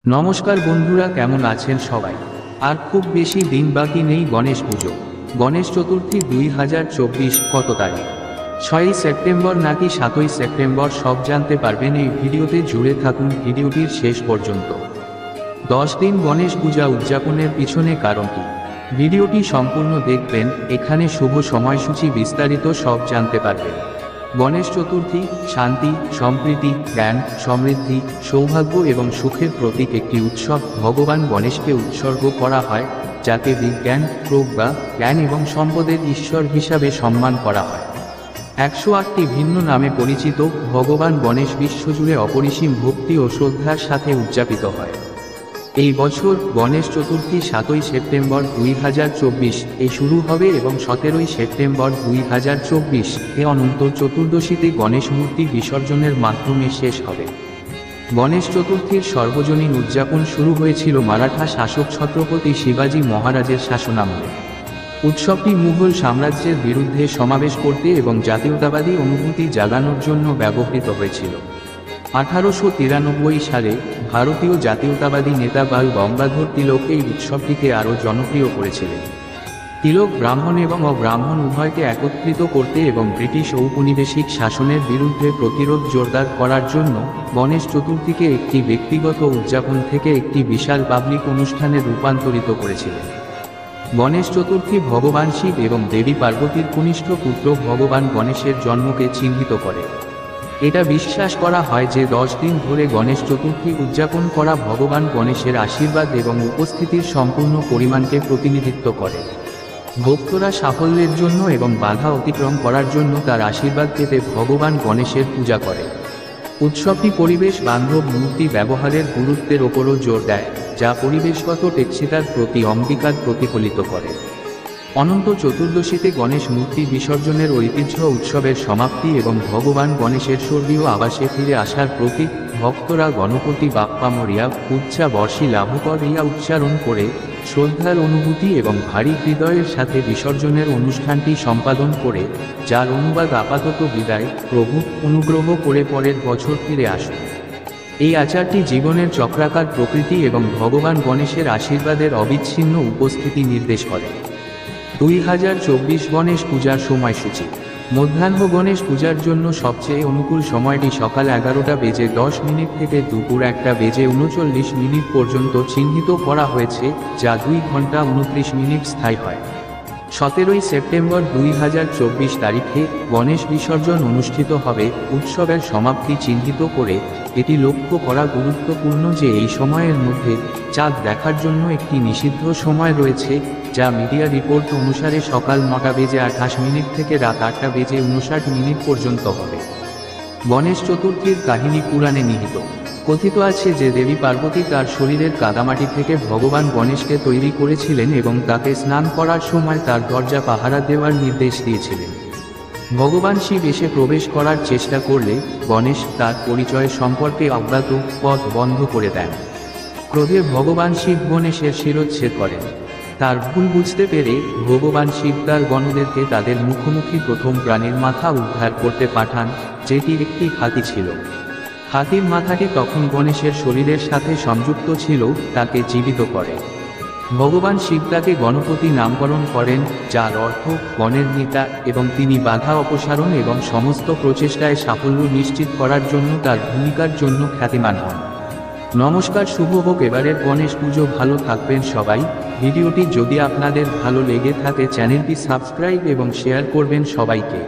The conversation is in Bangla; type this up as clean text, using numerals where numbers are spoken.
নমস্কার বন্ধুরা, কেমন আছেন সবাই? আর খুব বেশি দিন বাকি নেই গণেশ পুজো। গণেশ চতুর্থী 2024 কত তারিখ? 6ই সেপ্টেম্বর নাকি 7ই সেপ্টেম্বর, সব জানতে পারবেন এই ভিডিওতে। জুড়ে থাকুন ভিডিওটির শেষ পর্যন্ত। 10 দিন গণেশ পূজা উদযাপনের পিছনে কারণ কি? ভিডিওটি সম্পূর্ণ দেখবেন, এখানে শুভ সময়সূচি বিস্তারিত সব জানতে পারবেন। গণেশ চতুর্থী শান্তি, সম্প্রীতি, জ্ঞান, সমৃদ্ধি, সৌভাগ্য এবং সুখের প্রতীক একটি উৎসব। ভগবান গণেশকে উৎসর্গ করা হয়, যাকে বিজ্ঞান, প্রজ্ঞা, জ্ঞান এবং সম্পদের ঈশ্বর হিসাবে সম্মান করা হয়। 108টি ভিন্ন নামে পরিচিত ভগবান গণেশ বিশ্বজুড়ে অপরিসীম ভক্তি ও শ্রদ্ধার সাথে উদযাপিত হয়। এই বছর গণেশ চতুর্থী 7ই সেপ্টেম্বর 2024 এ শুরু হবে এবং 17ই সেপ্টেম্বর 2024 এ অনন্ত চতুর্দশীতে গণেশ মূর্তি বিসর্জনের মাধ্যমে শেষ হবে। গণেশ চতুর্থীর সর্বজনীন উদযাপন শুরু হয়েছিল মারাঠা শাসক ছত্রপতি শিবাজী মহারাজের শাসনামলে। উৎসবটি মুঘল সাম্রাজ্যের বিরুদ্ধে সমাবেশ করতে এবং জাতীয়তাবাদী অনুভূতি জাগানোর জন্য ব্যবহৃত হয়েছিল। 1893 সালে ভারতীয় জাতীয়তাবাদী নেতা বাল গঙ্গাধর তিলক এই উৎসবটিকে আরও জনপ্রিয় করেছিলেন। তিলক ব্রাহ্মণ এবং অব্রাহ্মণ উভয়কে একত্রিত করতে এবং ব্রিটিশ ঔপনিবেশিক শাসনের বিরুদ্ধে প্রতিরোধ জোরদার করার জন্য গণেশ চতুর্থীকে একটি ব্যক্তিগত উদযাপন থেকে একটি বিশাল পাবলিক অনুষ্ঠানে রূপান্তরিত করেছিলেন। গণেশ চতুর্থী ভগবান শিব এবং দেবী পার্বতীর কনিষ্ঠ পুত্র ভগবান গণেশের জন্মকে চিহ্নিত করে। এটা বিশ্বাস করা হয় যে 10 দিন ধরে গণেশ চতুর্থী উদযাপন করা ভগবান গণেশের আশীর্বাদ এবং উপস্থিতির সম্পূর্ণ পরিমাণকে প্রতিনিধিত্ব করে। ভক্তরা সাফল্যের জন্য এবং বাধা অতিক্রম করার জন্য তার আশীর্বাদ পেতে ভগবান গণেশের পূজা করে। উৎসবটি পরিবেশ বান্ধব মূর্তি ব্যবহারের গুরুত্বের ওপরও জোর দেয়, যা পরিবেশগত টেকসইতার প্রতি অঙ্গীকার প্রতিফলিত করে। অনন্ত চতুর্দশীতে গণেশ মূর্তি বিসর্জনের ঐতিহ্য উৎসবের সমাপ্তি এবং ভগবান গণেশের স্বর্গীয় আবাসে ফিরে আসার প্রতীক। ভক্তরা গণপতি বাপ্পা মোরিয়া, উচ্চা বর্ষী লাভকর ইয়া উচ্চারণ করে শ্রদ্ধার অনুভূতি এবং ভারী হৃদয়ের সাথে বিসর্জনের অনুষ্ঠানটি সম্পাদন করে, যার অনুবাদ আপাতত বিদায়, প্রভু অনুগ্রহ করে পরের বছর ফিরে আসুন। এই আচারটি জীবনের চক্রাকার প্রকৃতি এবং ভগবান গণেশের আশীর্বাদের অবিচ্ছিন্ন উপস্থিতি নির্দেশ করে। 2024 গণেশ পূজার সময়সূচি। মধ্যাহ্ন গণেশ পূজার জন্য সবচেয়ে অনুকূল সময়টি সকাল 11:10 থেকে দুপুর 1:39 পর্যন্ত চিহ্নিত করা হয়েছে, যা 2 ঘন্টা 29 মিনিট স্থায়ী হয়। 17ই সেপ্টেম্বর 2024 তারিখে গণেশ বিসর্জন অনুষ্ঠিত হবে। উৎসবের সমাপ্তি চিহ্নিত করে এটি লক্ষ্য করা গুরুত্বপূর্ণ যে এই সময়ের মধ্যে চাঁদ দেখার জন্য একটি নিষিদ্ধ সময় রয়েছে, যা মিডিয়া রিপোর্ট অনুসারে সকাল 9:28 থেকে রাত 8:59 পর্যন্ত হবে। গণেশ চতুর্থীর কাহিনী পুরাণে নিহিত। কথিত আছে যে দেবী পার্বতী তার শরীরের কাদামাটি থেকে ভগবান গণেশকে তৈরি করেছিলেন এবং তাকে স্নান করার সময় তার দরজা পাহারা দেওয়ার নির্দেশ দিয়েছিলেন। ভগবান শিব এসে প্রবেশ করার চেষ্টা করলে গণেশ তার পরিচয় সম্পর্কে অজ্ঞাত পথ বন্ধ করে দেন। ক্রোধে ভগবান শিব গণেশের শিরচ্ছেদ করেন। তার ভুল বুঝতে পেরে ভগবান শিব তার গণদেরকে তাদের মুখোমুখি প্রথম প্রাণীর মাথা উদ্ধার করতে পাঠান, যেটি একটি হাতি ছিল। হাতির মাথাটি তখন গণেশের শরীরের সাথে সংযুক্ত ছিল, তাকে জীবিত করে। ভগবান শিব তাকে গণপতি নামকরণ করেন, যার অর্থ গণের নেতা, এবং তিনি বাধা অপসারণ এবং সমস্ত প্রচেষ্টায় সাফল্য নিশ্চিত করার জন্য তার ভূমিকার জন্য খ্যাতিমান হন। নমস্কার, শুভ হোক এবারের গণেশ পুজো। ভালো থাকবেন সবাই। ভিডিওটি যদি আপনাদের ভালো লেগে থাকে চ্যানেলটি সাবস্ক্রাইব এবং শেয়ার করবেন সবাইকে।